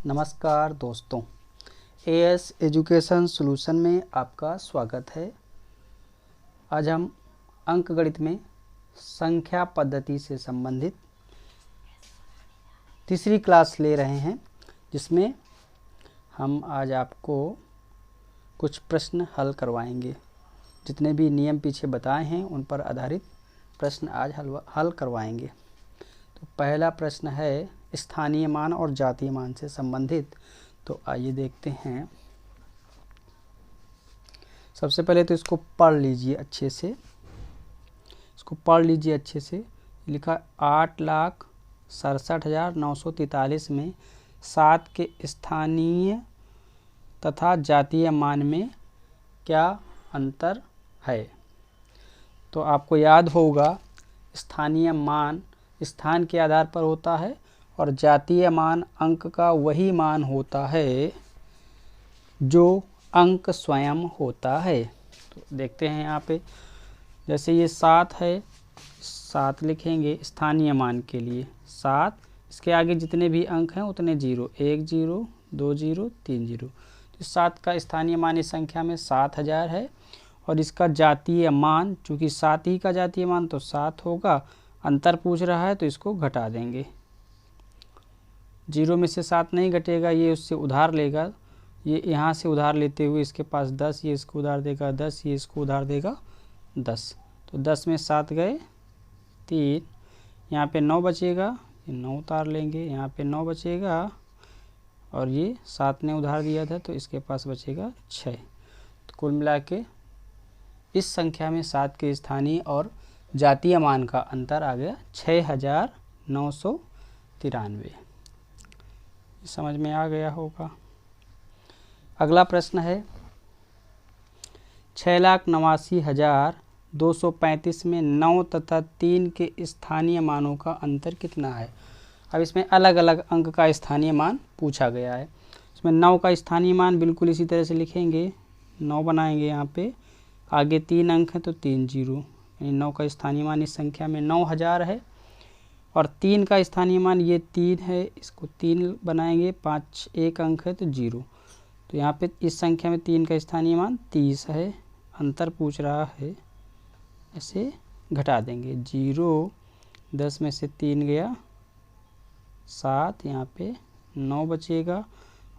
नमस्कार दोस्तों, as education solution में आपका स्वागत है। आज हम अंकगणित में संख्या पद्धति से संबंधित तीसरी क्लास ले रहे हैं, जिसमें हम आज आपको कुछ प्रश्न हल करवाएंगे। जितने भी नियम पीछे बताए हैं उन पर आधारित प्रश्न आज हल करवाएंगे। तो पहला प्रश्न है स्थानीय मान और जातीय मान से संबंधित। तो आइए देखते हैं। सबसे पहले तो इसको पढ़ लीजिए अच्छे से। लिखा 8,67,943 में 7 के स्थानीय तथा जातीय मान में क्या अंतर है। तो आपको याद होगा, स्थानीय मान स्थान के आधार पर होता है और जातीय मान अंक का वही मान होता है जो अंक स्वयं होता है। तो देखते हैं यहाँ पे, जैसे ये 7 है, 7 लिखेंगे स्थानीय मान के लिए 7। इसके आगे जितने भी अंक हैं उतने 0, 1 0 2 0 3 0। तो 7 का स्थानीय मान इस संख्या में 7000 है और इसका जातीय मान, चूँकि 7 ही का जातीय मान तो 7 होगा। अंतर पूछ रहा है तो इसको घटा देंगे। 0 में से 7 नहीं घटेगा, ये उससे उधार लेगा। ये यहाँ से उधार लेते हुए इसके पास 10, ये इसको उधार देगा 10, ये इसको उधार देगा 10। तो 10 में 7 गए 3, यहाँ पे 9 बचेगा, ये 9 उतार लेंगे। यहाँ पे 9 बचेगा और ये 7 ने उधार दिया था तो इसके पास बचेगा 6। तो कुल मिला के इस संख्या में 7 के स्थानीय और जातीय मान का अंतर आ गया 6,993। समझ में आ गया होगा। अगला प्रश्न है 6,89,235 में 9 तथा 3 के स्थानीय मानों का अंतर कितना है। अब इसमें अलग अलग अंक का स्थानीय मान पूछा गया है। इसमें 9 का स्थानीय मान बिल्कुल इसी तरह से लिखेंगे, 9 बनाएंगे। यहाँ पे आगे 3 अंक हैं तो 3 0, यानी 9 का स्थानीय मान इस संख्या में 9000 है। और 3 का स्थानीय मान ये 3 है, इसको 3 बनाएंगे, 5 1 अंक है तो 0। तो यहाँ पे इस संख्या में 3 का स्थानीय मान 30 है। अंतर पूछ रहा है, ऐसे घटा देंगे। 0 10 में से 3 गया 7, यहाँ पे 9 बचेगा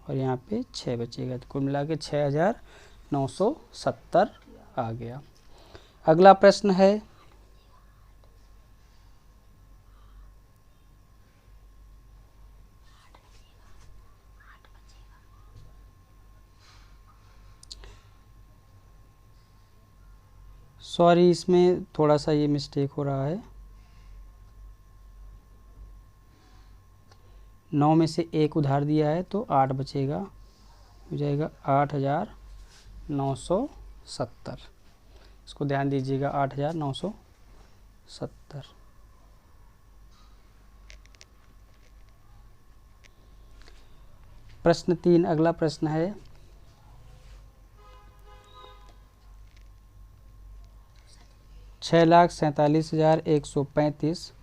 और यहाँ पे 6 बचेगा। तो कुल मिला के 6,970 आ गया। अगला प्रश्न है सॉरी, इसमें थोड़ा सा ये मिस्टेक हो रहा है। 9 में से 1 उधार दिया है तो 8 बचेगा, हो जाएगा 8,970। इसको ध्यान दीजिएगा, 8,970। प्रश्न 3। अगला प्रश्न है 6,47,135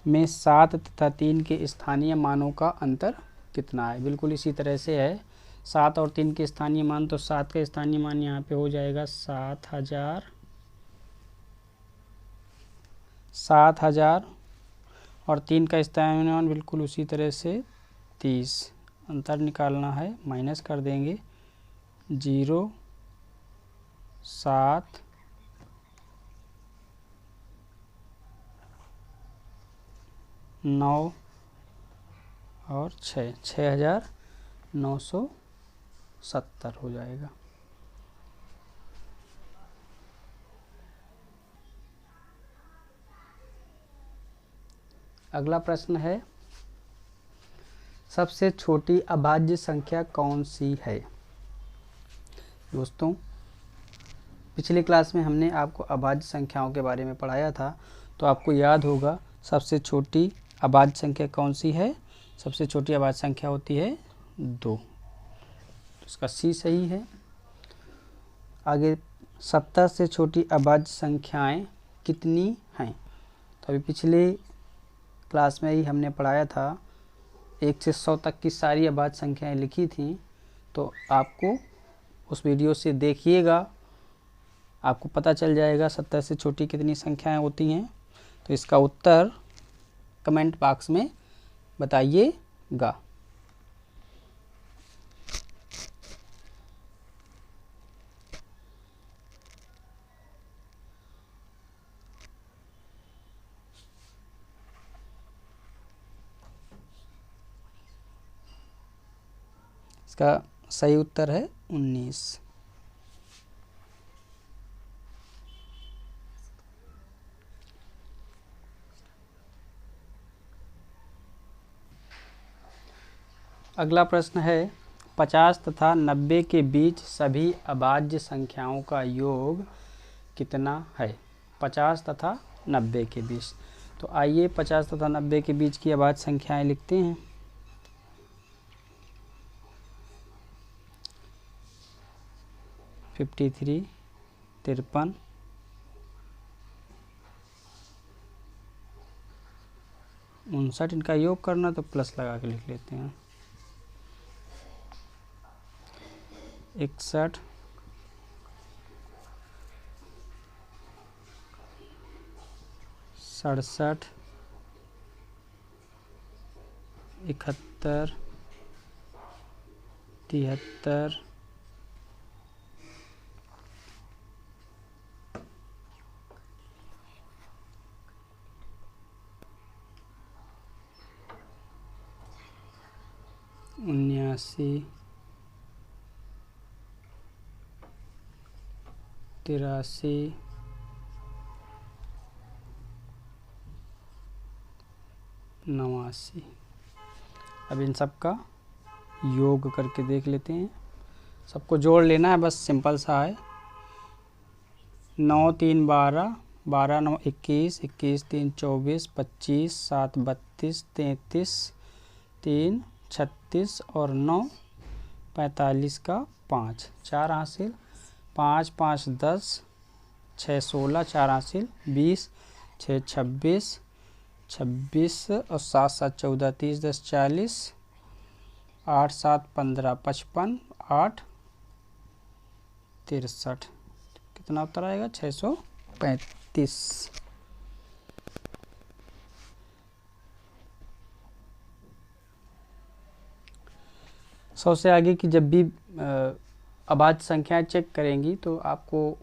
में 7 तथा 3 के स्थानीय मानों का अंतर कितना है। बिल्कुल इसी तरह से है। 7 और 3 के स्थानीय मान, तो 7 का स्थानीय मान यहाँ पे हो जाएगा 7,000 और 3 का स्थानीय मान बिल्कुल उसी तरह से 30। अंतर निकालना है, माइनस कर देंगे। 0 7 9 और 6, 6,970 हो जाएगा। अगला प्रश्न है सबसे छोटी अभाज्य संख्या कौन सी है। दोस्तों, पिछली क्लास में हमने आपको अभाज्य संख्याओं के बारे में पढ़ाया था, तो आपको याद होगा सबसे छोटी अभाज्य संख्या कौन सी है। सबसे छोटी अभाज्य संख्या होती है 2। तो इसका सी सही है। आगे 70 से छोटी अभाज्य संख्याएं कितनी हैं। तो अभी पिछले क्लास में ही हमने पढ़ाया था 1 से 100 तक की सारी अभाज्य संख्याएं लिखी थी, तो आपको उस वीडियो से देखिएगा, आपको पता चल जाएगा 70 से छोटी कितनी संख्याएं होती हैं। तो इसका उत्तर कमेंट बॉक्स में बताइएगा। इसका सही उत्तर है 19। अगला प्रश्न है 50 तथा 90 के बीच सभी अभाज्य संख्याओं का योग कितना है? 50 तथा 90 के बीच। तो आइए 50 तथा 90 के बीच की अभाज्य संख्याएं लिखते हैं। फिफ्टी 53, इनका योग करना, तो प्लस लगा के लिख लेते हैं। 61, 67, 71, 73, 79, 83, 89। अब इन सब का योग करके देख लेते हैं। सबको जोड़ लेना है, बस सिंपल सा है। 9 3 12, 12 9 21, 21 3 24, 25 7 32, 33 3 36 और 9 45 का 5, 4 हासिल, 5 5 10, 6 16, 4 हासिल, 20, 6 26, 26 और 7 7 14, 30 10 40, 8 7 15 55, 8 63। कितना उत्तर आएगा? 635। सबसे आगे की जब भी अभाज्य संख्याएं चेक करेंगी तो आपको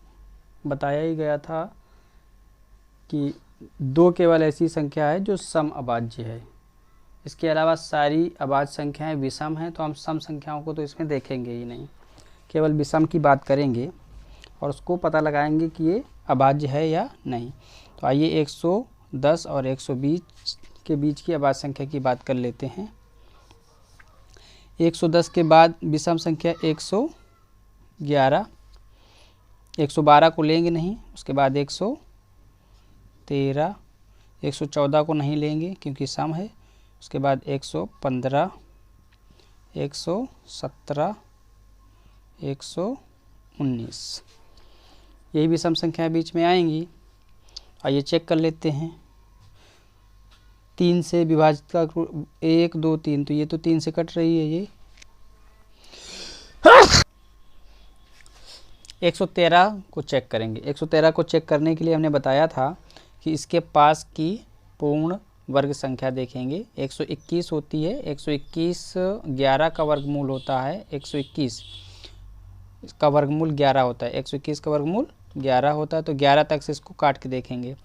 बताया ही गया था कि 2 केवल ऐसी संख्या है जो सम अभाज्य है। इसके अलावा सारी अभाज्य संख्याएं विषम हैं, तो हम सम संख्याओं को तो इसमें देखेंगे ही नहीं, केवल विषम की बात करेंगे और उसको पता लगाएंगे कि ये अभाज्य है या नहीं। तो आइए 110 और 120 के बीच की अभाज्य संख्या की बात कर लेते हैं। 110 के बाद विषम संख्या 111, 112 को लेंगे नहीं, उसके बाद 113, 114 को नहीं लेंगे क्योंकि सम है, उसके बाद 115, 117, 119, यही विषम संख्या बीच में आएंगी। आइए चेक कर लेते हैं। 3 से विभाजित का 1 2 3, तो ये तो 3 से कट रही है। ये 113 को चेक करेंगे। 113 को चेक करने के लिए हमने बताया था कि इसके पास की पूर्ण वर्ग संख्या देखेंगे। 121 होती है, 121 11 का वर्गमूल होता है, 121 का वर्गमूल 11 होता है, 121 का वर्गमूल 11 होता है। तो 11 तक से इसको काट के देखेंगे।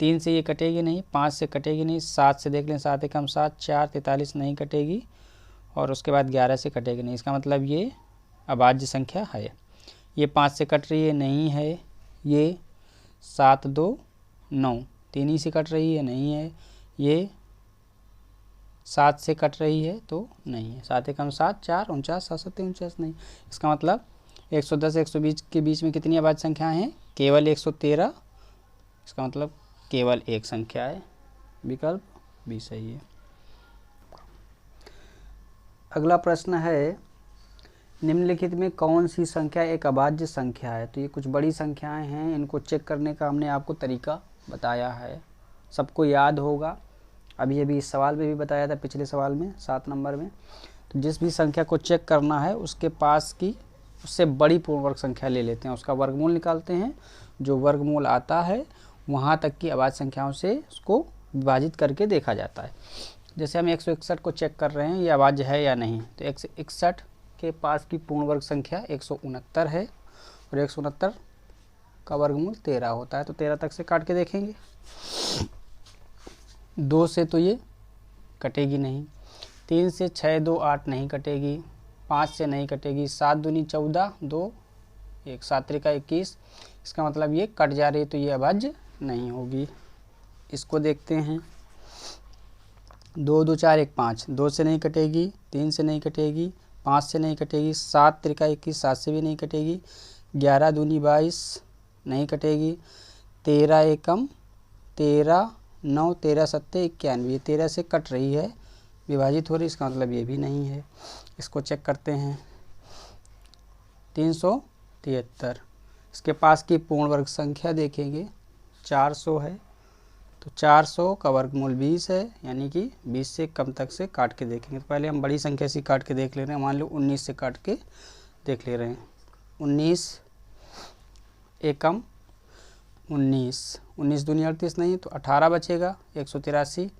3 से ये कटेगी नहीं, 5 से कटेगी नहीं, 7 से देख लें, 7 एकम 7, 4 43 नहीं कटेगी, और उसके बाद 11 से कटेगी नहीं। इसका मतलब ये अभाज्य संख्या है। ये 5 से कट रही है, नहीं है। ये 7 2 9, 3 ही से कट रही है, नहीं है। ये 7 से कट रही है तो नहीं है। 7 एकम 7, 4 49, 7 7 49 नहीं। इसका मतलब 110 120 के बीच में कितनी अभाज्य संख्याएं हैं? केवल 113। इसका मतलब केवल एक संख्या है। विकल्प भी सही है। अगला प्रश्न है, निम्नलिखित में कौन सी संख्या एक अभाज्य संख्या है? तो ये कुछ बड़ी संख्याएं हैं, इनको चेक करने का हमने आपको तरीका बताया है, सबको याद होगा। अभी अभी इस सवाल में भी बताया था, पिछले सवाल में 7 नंबर में। तो जिस भी संख्या को चेक करना है उसके पास की उससे बड़ी पूर्ण वर्ग संख्या ले लेते हैं, उसका वर्गमूल निकालते हैं, जो वर्गमूल आता है वहाँ तक की अभाज्य संख्याओं से उसको विभाजित करके देखा जाता है। जैसे हम 161 को चेक कर रहे हैं ये अभाज्य है या नहीं, तो 161 के पास की पूर्ण वर्ग संख्या 169 है और 169 का वर्गमूल 13 होता है, तो 13 तक से काट के देखेंगे। 2 से तो ये कटेगी नहीं, 3 से 6 2 8 नहीं कटेगी, 5 से नहीं कटेगी, 7 दूनी 14 2 1 7 त्रिका 21, इसका मतलब ये कट जा रही है, तो ये अभाज्य नहीं होगी। इसको देखते हैं, 2 2 4 1 5, 2 से नहीं कटेगी, 3 से नहीं कटेगी, 5 से नहीं कटेगी, 7 त्रिका 21 7 से भी नहीं कटेगी, 11 दूनी 22 नहीं कटेगी, 13 एकम 13 9 13 सत्ते 91, ये 13 से कट रही है, विभाजित हो रही, इसका मतलब ये भी नहीं है। इसको चेक करते हैं, 373, इसके पास की पूर्ण वर्ग संख्या देखेंगे 400 है, तो 400 का वर्गमूल 20 है, यानी कि 20 से कम तक से काट के देखेंगे। तो पहले हम बड़ी संख्या से काट के देख ले रहे हैं, मान लो 19 से काट के देख ले रहे हैं। 19 एकम 19, 19 दूनी 38 नहीं, तो 18 बचेगा, 183,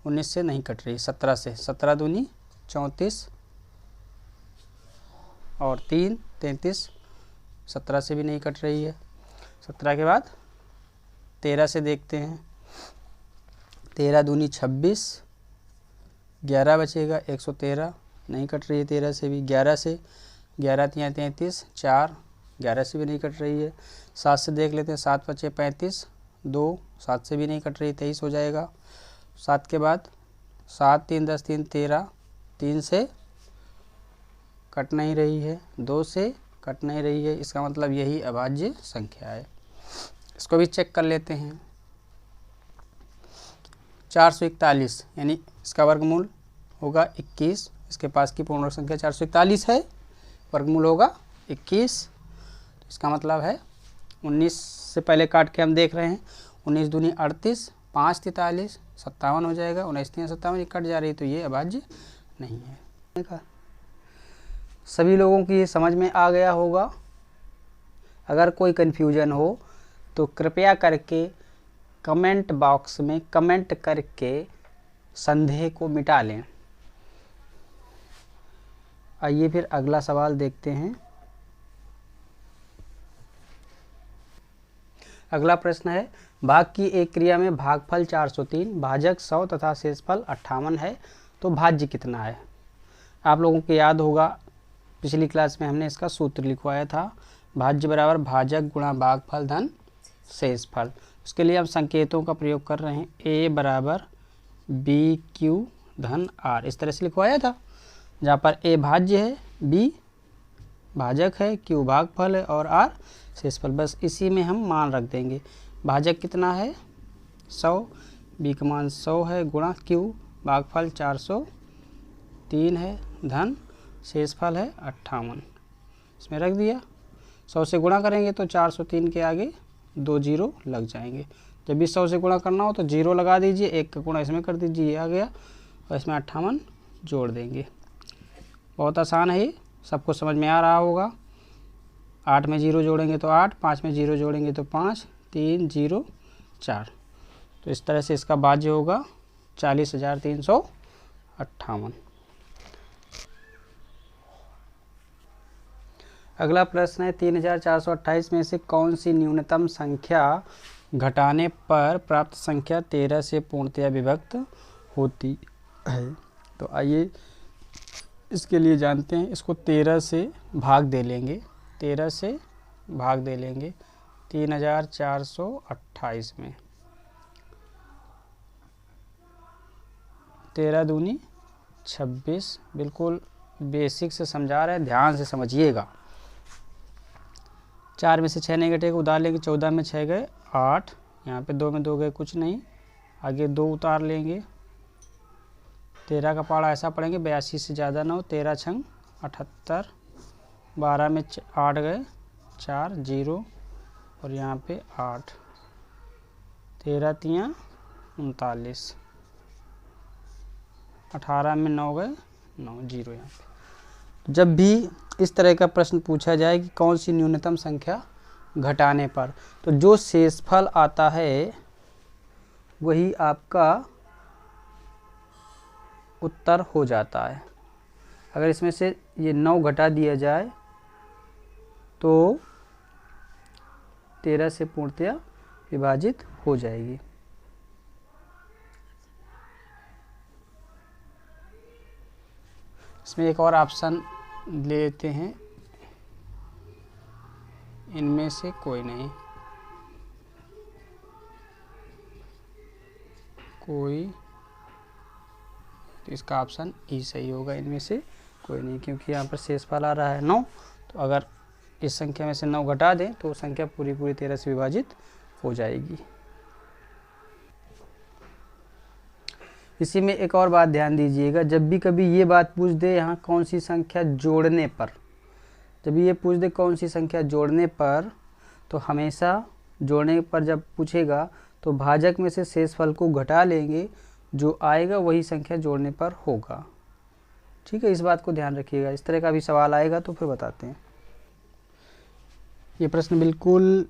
19 से नहीं कट रही, 17 से, 17 दूनी 34 और 3 33, 17 से भी नहीं कट रही है। 17 के बाद 13 से देखते हैं, 13 दूनी 26, 11 बचेगा, 113 नहीं कट रही है 13 से भी, 11 से, 11 तियाँ 33, 4 11 से भी नहीं कट रही है। 7 से देख लेते हैं, 7 बचे 35, 2 7 से भी नहीं कट रही, 23 हो जाएगा। 7 के बाद 7 3 10 3 13, 3 से कट नहीं रही है, 2 से कट नहीं रही है, इसका मतलब यही अभाज्य संख्या है। इसको भी चेक कर लेते हैं, 441, यानी इसका वर्गमूल होगा 21, इसके पास की पूर्ण वर्ग संख्या 441 है, वर्गमूल होगा 21, तो इसका मतलब है 19 से पहले काट के हम देख रहे हैं, 19 दूनी 38, 5 43 57 हो जाएगा, 19 3 57 कट जा रही है, तो ये अभाज्य नहीं है। सभी लोगों की ये समझ में आ गया होगा। अगर कोई कन्फ्यूजन हो तो कृपया करके कमेंट बॉक्स में कमेंट करके संदेह को मिटा लें। आइए फिर अगला सवाल देखते हैं। अगला प्रश्न है, भाग की एक क्रिया में भागफल 403, भाजक 100 तथा शेषफल 58 है, तो भाज्य कितना है। आप लोगों को याद होगा पिछली क्लास में हमने इसका सूत्र लिखवाया था, भाज्य बराबर भाजक गुणा भागफल धन शेषफल। उसके लिए हम संकेतों का प्रयोग कर रहे हैं, a बराबर बी क्यू धन आर, इस तरह से लिखवाया था, जहाँ पर a भाज्य है, b भाजक है, q भागफल है और r शेषफल। बस इसी में हम मान रख देंगे। भाजक कितना है 100, b का मान 100 है, गुणा q भागफल 403 है, धन शेषफल है 58, इसमें रख दिया। 100 से गुणा करेंगे तो 403 के आगे 2 जीरो लग जाएंगे। जब भी 100 से गुणा करना हो तो जीरो लगा दीजिए, 1 का गुणा इसमें कर दीजिए, ये आ गया, और इसमें 58 जोड़ देंगे। बहुत आसान है, ये सबको समझ में आ रहा होगा। 8 में 0 जोड़ेंगे तो 8, 5 में 0 जोड़ेंगे तो 5, 3 0 4, तो इस तरह से इसका भाज्य होगा 40,358। अगला प्रश्न है, 3,428 में से कौन सी न्यूनतम संख्या घटाने पर प्राप्त संख्या 13 से पूर्णतया विभक्त होती है। तो आइए इसके लिए जानते हैं, इसको 13 से भाग दे लेंगे, 13 से भाग दे लेंगे 3,428 में, 13 दूनी 26, बिल्कुल बेसिक से समझा रहे हैं, ध्यान से समझिएगा। 4 में से 6 नहीं घटेगा, उतार लेंगे, 14 में 6 गए 8, यहाँ पे 2 में 2 गए कुछ नहीं, आगे 2 उतार लेंगे। 13 का पहाड़ा ऐसा पढ़ेंगे, 82 से ज़्यादा ना हो, 13 छंग 78, 12 में 8 गए 4 0 और यहाँ पे 8, 13 तियाँ 39, 18 में 9 गए 9, 0 यहाँ पे। जब भी इस तरह का प्रश्न पूछा जाए कि कौन सी न्यूनतम संख्या घटाने पर, तो जो शेषफल आता है वही आपका उत्तर हो जाता है। अगर इसमें से ये 9 घटा दिया जाए तो 13 से पूर्णतया विभाजित हो जाएगी। इसमें एक और ऑप्शन ले लेते हैं, इनमें से कोई नहीं, कोई, तो इसका ऑप्शन ई सही होगा, इनमें से कोई नहीं, क्योंकि यहाँ पर शेषफल आ रहा है 9। तो अगर इस संख्या में से 9 घटा दें तो संख्या पूरी 13 से विभाजित हो जाएगी। इसी में एक और बात ध्यान दीजिएगा, जब भी कभी ये बात पूछ दे यहाँ कौन सी संख्या जोड़ने पर, जब ये पूछ दे कौन सी संख्या जोड़ने पर, तो हमेशा जोड़ने पर जब पूछेगा तो भाजक में से शेषफल को घटा लेंगे, जो आएगा वही संख्या जोड़ने पर होगा। ठीक है, इस बात को ध्यान रखिएगा। इस तरह का भी सवाल आएगा तो फिर बताते हैं। ये प्रश्न बिल्कुल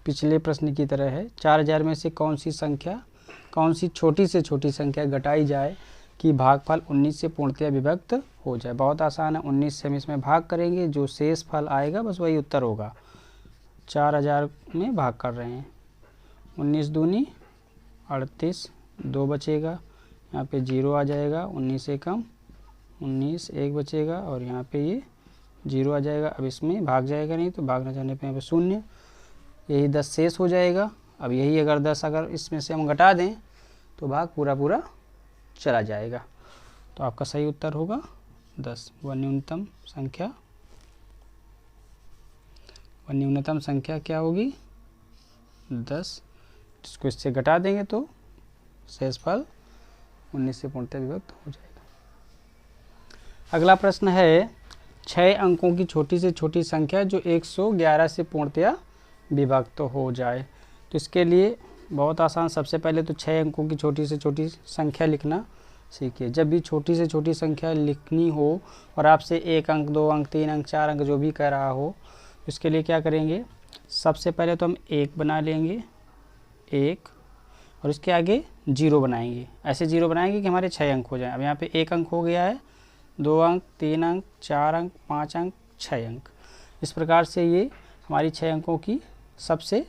पिछले प्रश्न की तरह है। 4000 में से कौन सी संख्या, कौन सी छोटी से छोटी संख्या घटाई जाए कि भागफल 19 से पूर्णतया विभक्त हो जाए। बहुत आसान है, 19 से हम इसमें भाग करेंगे, जो शेष फल आएगा बस वही उत्तर होगा। 4000 में भाग कर रहे हैं, 19 दूनी 38, 2 बचेगा, यहाँ पे 0 आ जाएगा, 19 से कम 19, 1 बचेगा और यहाँ पे ये 0 आ जाएगा। अब इसमें भाग जाएगा नहीं, तो भाग न जाने पे यहाँ पे 0, यही 10 शेष हो जाएगा। अब यही अगर 10 अगर इसमें से हम घटा दें तो भाग पूरा चला जाएगा। तो आपका सही उत्तर होगा 10। वह न्यूनतम संख्या क्या होगी? 10, जिसको इससे घटा देंगे तो शेषफल 19 से पूर्णतः विभक्त हो जाएगा। अगला प्रश्न है 6 अंकों की छोटी से छोटी संख्या जो 111 से पूर्णतया विभक्त हो जाए। तो इसके लिए बहुत आसान, सबसे पहले तो 6 अंकों की छोटी से छोटी संख्या लिखना सीखिए। जब भी छोटी से छोटी संख्या लिखनी हो और आपसे 1 अंक, 2 अंक, 3 अंक, 4 अंक जो भी कह रहा हो, इसके लिए क्या करेंगे, सबसे पहले तो हम 1 बना लेंगे, 1, और इसके आगे 0 बनाएंगे। ऐसे 0 बनाएंगे कि हमारे 6 अंक हो जाएं। अब यहाँ पे 1 अंक हो गया है, 2 अंक, 3 अंक, 4 अंक, 5 अंक, 6 अंक। इस प्रकार से ये हमारी 6 अंकों की सबसे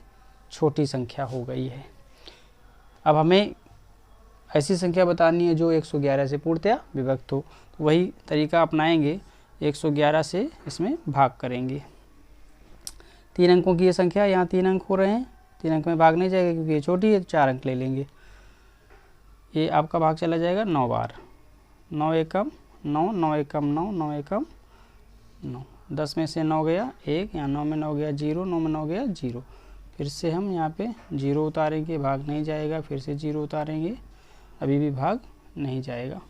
छोटी संख्या हो गई है। अब हमें ऐसी संख्या बतानी है जो 111 से पूर्णतया विभक्त हो, तो वही तरीका अपनाएंगे, 111 से इसमें भाग करेंगे। 3 अंकों की ये संख्या, यहाँ 3 अंक हो रहे हैं, 3 अंक में भाग नहीं जाएगा क्योंकि ये छोटी है, तो 4 अंक ले लेंगे। ये आपका भाग चला जाएगा 9 बार, 9 एकम 9, 9 एकम 9, 9 एकम 9, 10 में से 9 गया 1, यहाँ 9 में 9 गया 0, 9 में 9 गया 0। फिर से हम यहाँ पे 0 उतारेंगे, भाग नहीं जाएगा, फिर से 0 उतारेंगे, अभी भी भाग नहीं जाएगा।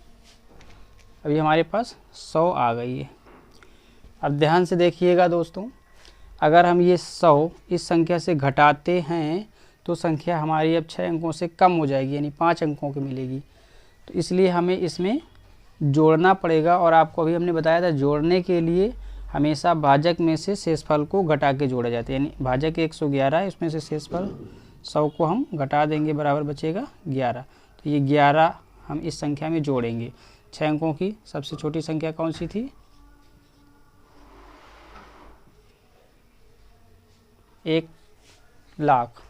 अभी हमारे पास 100 आ गई है। अब ध्यान से देखिएगा दोस्तों, अगर हम ये 100 इस संख्या से घटाते हैं तो संख्या हमारी अब 6 अंकों से कम हो जाएगी, यानी 5 अंकों की मिलेगी। तो इसलिए हमें इसमें जोड़ना पड़ेगा, और आपको अभी हमने बताया था जोड़ने के लिए हमेशा भाजक में से शेषफल को घटा के जोड़ा जाता है। यानी भाजक 111 है, इसमें से शेषफल 100 को हम घटा देंगे, बराबर बचेगा 11। तो ये 11 हम इस संख्या में जोड़ेंगे। 6 अंकों की सबसे छोटी संख्या कौन सी थी? 1 लाख।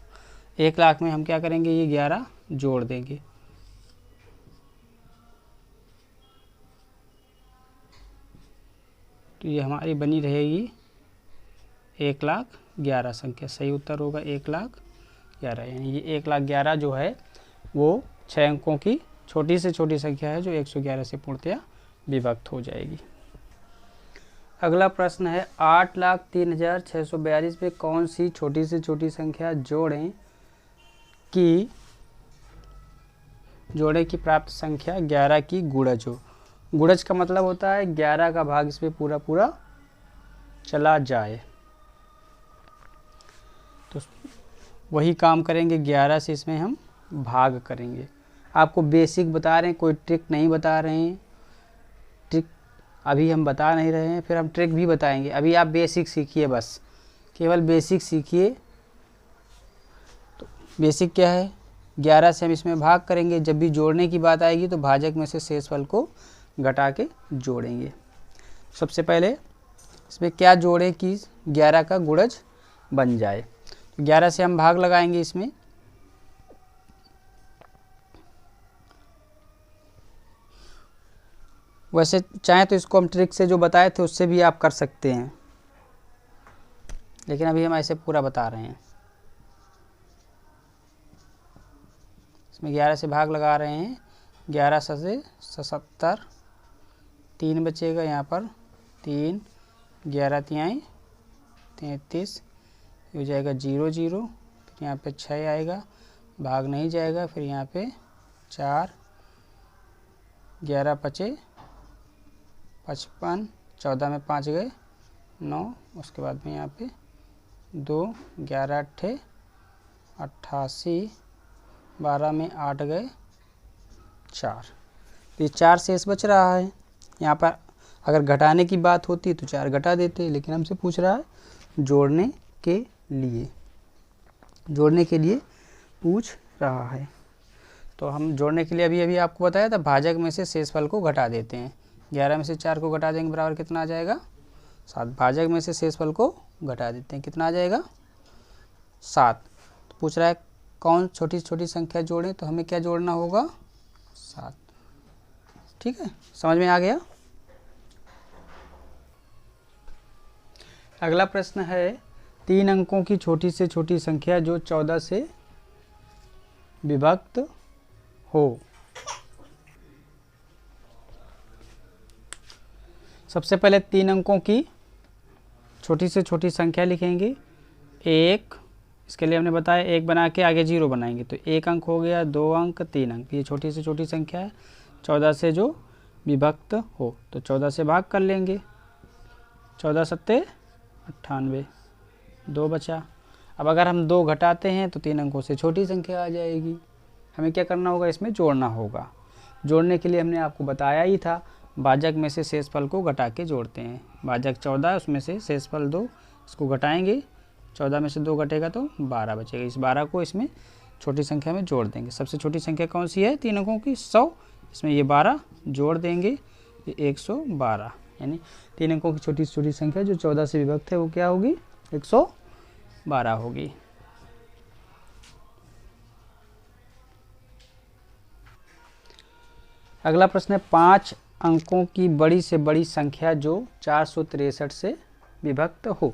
1 लाख में हम क्या करेंगे, ये 11 जोड़ देंगे। तो ये हमारी बनी रहेगी 1,11,000 संख्या। सही उत्तर होगा 1,11,000। यानी ये 1,11,000 जो है वो 6 अंकों की छोटी से छोटी संख्या है जो 111 से पूर्णतया विभक्त हो जाएगी। अगला प्रश्न है 8,03,642 में कौन सी छोटी से छोटी संख्या जोड़ें कि प्राप्त संख्या 11 की गुणज हो। गुणज का मतलब होता है 11 का भाग इसमें पूरा चला जाए। तो वही काम करेंगे, 11 से इसमें हम भाग करेंगे। आपको बेसिक बता रहे हैं, कोई ट्रिक नहीं बता रहे हैं। ट्रिक अभी हम बता नहीं रहे हैं, फिर हम ट्रिक भी बताएंगे। अभी आप बेसिक सीखिए, बस केवल बेसिक सीखिए। तो बेसिक क्या है, 11 से हम इसमें भाग करेंगे, जब भी जोड़ने की बात आएगी तो भाजक में से शेषफल को घटा के जोड़ेंगे। सबसे पहले इसमें क्या जोड़े कि 11 का गुणज बन जाए। तो 11 से हम भाग लगाएंगे इसमें, वैसे चाहें तो इसको हम ट्रिक से जो बताए थे उससे भी आप कर सकते हैं, लेकिन अभी हम ऐसे पूरा बता रहे हैं। इसमें 11 से भाग लगा रहे हैं, 11 से 77, 3 बचेगा यहाँ पर, 3, 11 तिहाई 33, हो जाएगा 0 0, फिर यहाँ पे 6 आएगा, भाग नहीं जाएगा, फिर यहाँ पे 4, 11 पचे 55, 14 में 5 गए 9, उसके बाद में यहाँ पे 2, 11 अट्ठे 88, 12 में 8 गए 4, तो ये 4 शेष बच रहा है। यहाँ पर अगर घटाने की बात होती तो 4 घटा देते, लेकिन हमसे पूछ रहा है जोड़ने के लिए, जोड़ने के लिए पूछ रहा है। तो हम जोड़ने के लिए अभी आपको बताया था, भाजक में से शेषफल को घटा देते हैं। 11 में से 4 को घटा देंगे, बराबर कितना आ जाएगा 7। भाजक में से शेषफल को घटा देते हैं, कितना आ जाएगा 7। तो पूछ रहा है कौन छोटी छोटी संख्या जोड़ें, तो हमें क्या जोड़ना होगा 7। ठीक है, समझ में आ गया। अगला प्रश्न है 3 अंकों की छोटी से छोटी संख्या जो 14 से विभक्त हो। सबसे पहले 3 अंकों की छोटी से छोटी संख्या लिखेंगे। 1, इसके लिए हमने बताया 1 बना के आगे 0 बनाएंगे, तो 1 अंक हो गया, 2 अंक, 3 अंक, ये छोटी से छोटी संख्या है 14 से जो विभक्त हो। तो 14 से भाग कर लेंगे, 14 सत्ते 98, 2 बचा। अब अगर हम 2 घटाते हैं तो 3 अंकों से छोटी संख्या आ जाएगी। हमें क्या करना होगा, इसमें जोड़ना होगा। जोड़ने के लिए हमने आपको बताया ही था, भाजक में से शेषफल को घटा के जोड़ते हैं। भाजक 14, उसमें से शेषफल 2, इसको घटाएंगे, 14 में से 2 घटेगा तो 12 बचेगा। इस 12 को इसमें छोटी संख्या में जोड़ देंगे। सबसे छोटी संख्या कौन सी है 3 अंकों की, 100, इसमें ये 12 जोड़ देंगे, ये 112, यानी 3 अंकों की छोटी से छोटी संख्या जो 14 से विभक्त है वो क्या होगी 112 होगी। अगला प्रश्न है 5 अंकों की बड़ी से बड़ी संख्या जो 463 से विभक्त हो।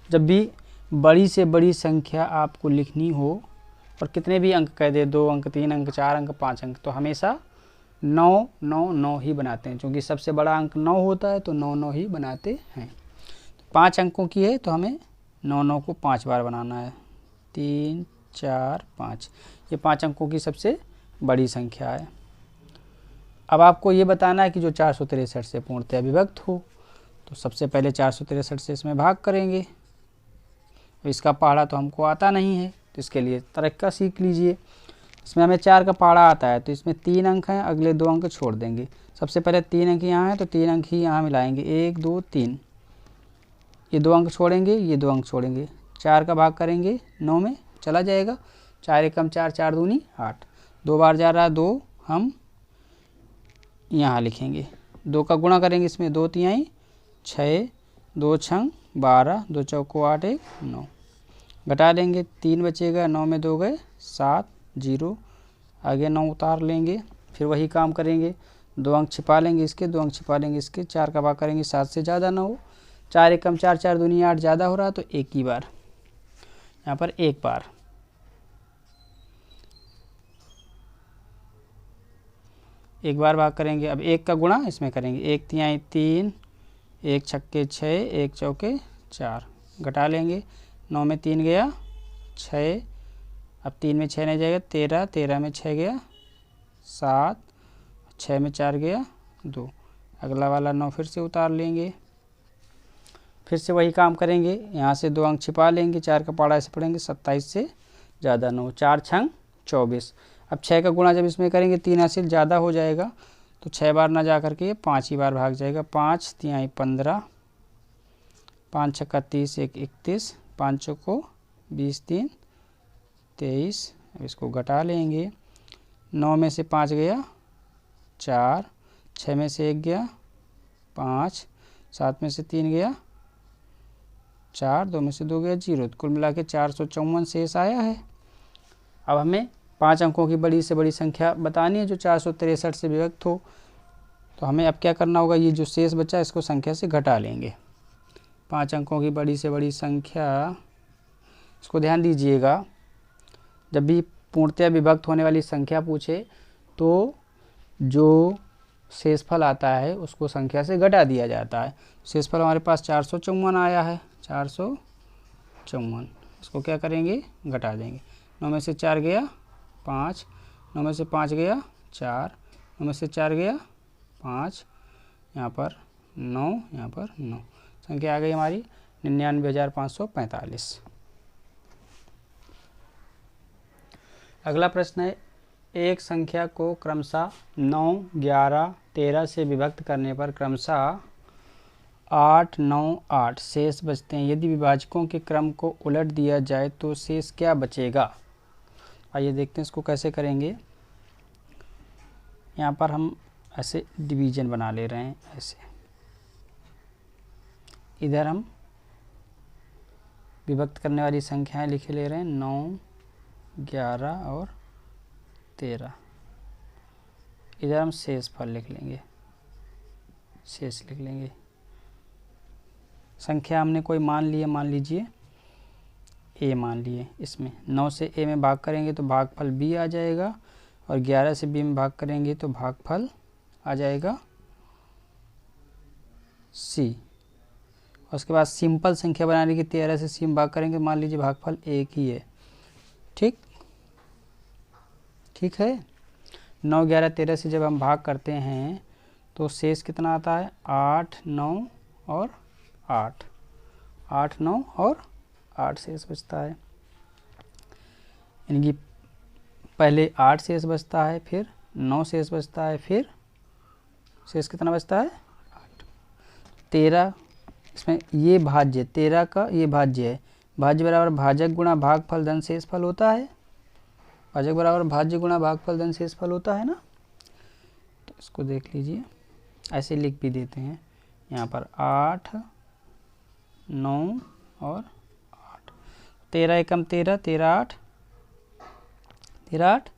जब भी बड़ी से बड़ी संख्या आपको लिखनी हो और कितने भी अंक कह दे, 2 अंक, 3 अंक, 4 अंक, 5 अंक, तो हमेशा 9 9 9 ही बनाते हैं, क्योंकि सबसे बड़ा अंक 9 होता है, तो 9 9 ही बनाते हैं। 5 अंकों की है तो हमें 9 9 को 5 बार बनाना है, 3 4 5, ये 5 अंकों की सबसे बड़ी संख्या है। अब आपको ये बताना है कि जो 463 से पूर्णतः विभक्त हो, तो सबसे पहले 463 से इसमें भाग करेंगे। इसका पहाड़ा तो हमको आता नहीं है, तो इसके लिए तरीका सीख लीजिए। इसमें हमें 4 का पहाड़ा आता है, तो इसमें 3 अंक हैं, अगले 2 अंक छोड़ देंगे। सबसे पहले 3 अंक यहाँ है तो 3 अंक ही यहाँ मिलाएंगे, 1 2 3, ये 2 अंक छोड़ेंगे, ये 2 अंक छोड़ेंगे, 4 का भाग करेंगे 9 में चला जाएगा, 4 एकम 4, 4 दूनी 8, 2 बार जा रहा है 2, हम यहाँ लिखेंगे। 2 का गुणा करेंगे, इसमें 2 तिहाई 6, 2 छंग 12, 2 चौको 8, 1 9, घटा लेंगे, 3 बचेगा, 9 में 2 गए 7, 0, आगे 9 उतार लेंगे। फिर वही काम करेंगे, 2 अंक छिपा लेंगे इसके, 2 अंक छिपा लेंगे इसके, 4 का भाग करेंगे 7 से ज़्यादा ना हो, 4 एकम 4, 4 दूनी 8, ज़्यादा हो रहा तो एक ही बार, यहाँ पर एक बार। एक बार भाग करेंगे। अब 1 का गुणा इसमें करेंगे, 1 तिहाई 3, 1 छक्के 6, 1 चौके 4, घटा लेंगे, 9 में 3 गया 6, अब 3 में 6 नहीं जाएगा 13, 13 में 6 गया 7, 6 में 4 गया 2, अगला वाला 9 फिर से उतार लेंगे। फिर से वही काम करेंगे, यहाँ से 2 अंक छिपा लेंगे, 4 का पहाड़ा ऐसे पढ़ेंगे, 27 से ज़्यादा 9, 4 छंग 24, अब 6 का गुणा जब इसमें करेंगे 3 हासिल ज़्यादा हो जाएगा, तो 6 बार ना जा करके 5 ही बार भाग जाएगा। 5 तिहाई 15, 5 छक्का 30, 1 31, 5 चौको 20, 3 23। अब इसको घटा लेंगे। 9 में से 5 गया 4, 6 में से 1 गया 5, 7 में से 3 गया 4, 2 में से 2 गया 0। कुल मिला के 454 शेष आया है। अब हमें 5 अंकों की बड़ी से बड़ी संख्या बतानी है जो 463 से विभक्त हो। तो हमें अब क्या करना होगा, ये जो शेष बचा इसको संख्या से घटा लेंगे। 5 अंकों की बड़ी से बड़ी संख्या, इसको ध्यान दीजिएगा, जब भी पूर्णतया विभक्त होने वाली संख्या पूछे तो जो शेषफल आता है उसको संख्या से घटा दिया जाता है। शेषफल हमारे पास 454 आया है, 454, इसको क्या करेंगे, घटा देंगे। 9 में से 4 गया 5, 9 में से 5 गया 4, 9 में से 4 गया 5, यहाँ पर 9, यहाँ पर 9, संख्या आ गई हमारी 99,545। अगला प्रश्न है, एक संख्या को क्रमशः 9, 11, 13 से विभक्त करने पर क्रमशः 8, 9, 8 शेष बचते हैं। यदि विभाजकों के क्रम को उलट दिया जाए तो शेष क्या बचेगा? आइए देखते हैं इसको कैसे करेंगे। यहाँ पर हम ऐसे डिवीजन बना ले रहे हैं, ऐसे इधर हम विभक्त करने वाली संख्याएं लिखे ले रहे हैं 9, 11 और 13। इधर हम शेष फल लिख लेंगे, शेष लिख लेंगे। संख्या हमने कोई मान लिए, मान लीजिए a मान लिए। इसमें 9 से a में भाग करेंगे तो भागफल b आ जाएगा, और 11 से b में भाग करेंगे तो भागफल आ जाएगा c। और उसके बाद सिंपल संख्या बनाने की 13 से c में भाग करेंगे, मान लीजिए भागफल 1 ही है। ठीक है। 9, 11, 13 से जब हम भाग करते हैं तो शेष कितना आता है, 8, 9 और 8, 8, 9 और 8 शेष बचता है। यानी कि पहले 8 शेष बचता है, फिर 9 शेष बचता है, फिर शेष कितना बचता है, 8। 13 इसमें ये भाज्य, 13 का ये भाज्य है। भाज्य बराबर भाजक गुणा भागफल धन शेषफल होता है। भाजक बराबर भाज्य गुणा भागफल धन शेषफल होता है ना। तो इसको देख लीजिए, ऐसे लिख भी देते हैं। यहाँ पर 8, 9 और 8, 13 एकम 13, 13 8, 13 8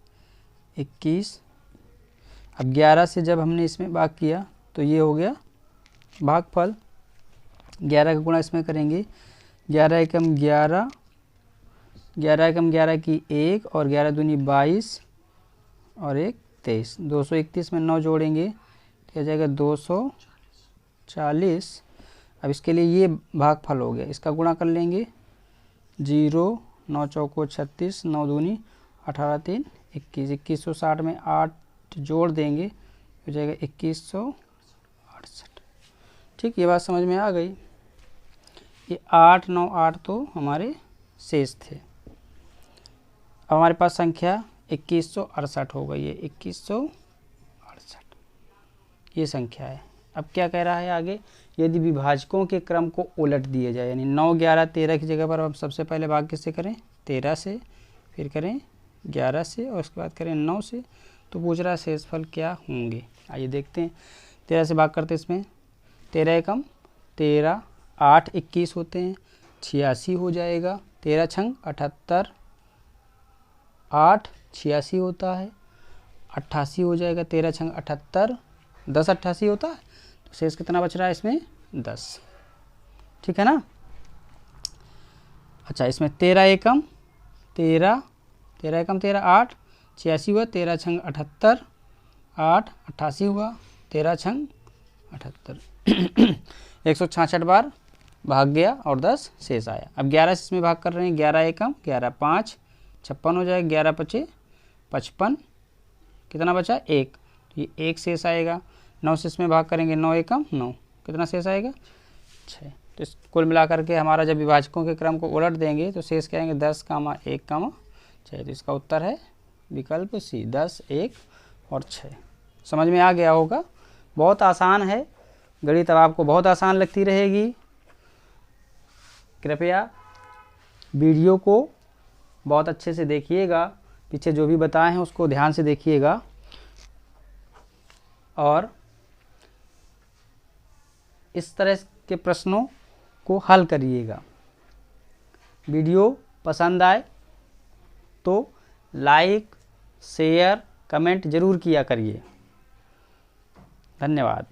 21। अब 11 से जब हमने इसमें भाग किया तो ये हो गया भागफल। 11 का गुणा इसमें करेंगे, 11 एकम 11, 11 एकम 11 की 1, और 11 दूनी 22 और 1 23। 231 में 9 जोड़ेंगे तो आ जाएगा 240। अब इसके लिए ये भागफल हो गया, इसका गुणा कर लेंगे। 0, 9 चौको 36, 9 दूनी 18, 3 21। 2160 में 8 जोड़ देंगे हो जाएगा 2168। ठीक, ये बात समझ में आ गई। ये 8, 9, 8 तो हमारे शेष थे। अब हमारे पास संख्या 2168 हो गई है, 2168 ये संख्या है। अब क्या कह रहा है आगे, यदि विभाजकों के क्रम को उलट दिए जाए, यानी 9, 11, 13 की जगह पर हम सबसे पहले भाग किससे करें, 13 से, फिर करें 11 से, और उसके बाद करें 9 से, तो पूछ रहा है शेषफल क्या होंगे। आइए देखते हैं। 13 से भाग करते इसमें, 13 एकम 13, 8 21 होते हैं, 86 हो जाएगा। 13 छंग 78, 8 86 होता है, 88 हो जाएगा। 13 छंग 78, 10 88 होता है, तो शेष कितना बच रहा है इसमें, 10। ठीक है ना। अच्छा, इसमें 13 एकम 13, 13 एकम 13, 8 86 हुआ। 13 छंग 78, 8 88 हुआ। 13 छंग 78 166 बार भाग गया और 10 शेष आया। अब 11 से इसमें भाग कर रहे हैं, 11 एकम 11, 5 56 हो जाएगा। 11 पचे 55, कितना बचा, 1, तो ये 1 शेष आएगा। 9 से इसमें भाग करेंगे, 9 एकम 9, कितना शेष आएगा, 6। तो इस कुल मिलाकर के हमारा जब विभाजकों के क्रम को उलट देंगे तो शेष क्या आएंगे, 10, 1, 6। तो इसका उत्तर है विकल्प सी 10, 1 और 6। समझ में आ गया होगा। बहुत आसान है गणित, अब आपको बहुत आसान लगती रहेगी। कृपया वीडियो को बहुत अच्छे से देखिएगा, पीछे जो भी बताए हैं उसको ध्यान से देखिएगा और इस तरह के प्रश्नों को हल करिएगा। वीडियो पसंद आए तो लाइक, शेयर, कमेंट जरूर किया करिए। धन्यवाद।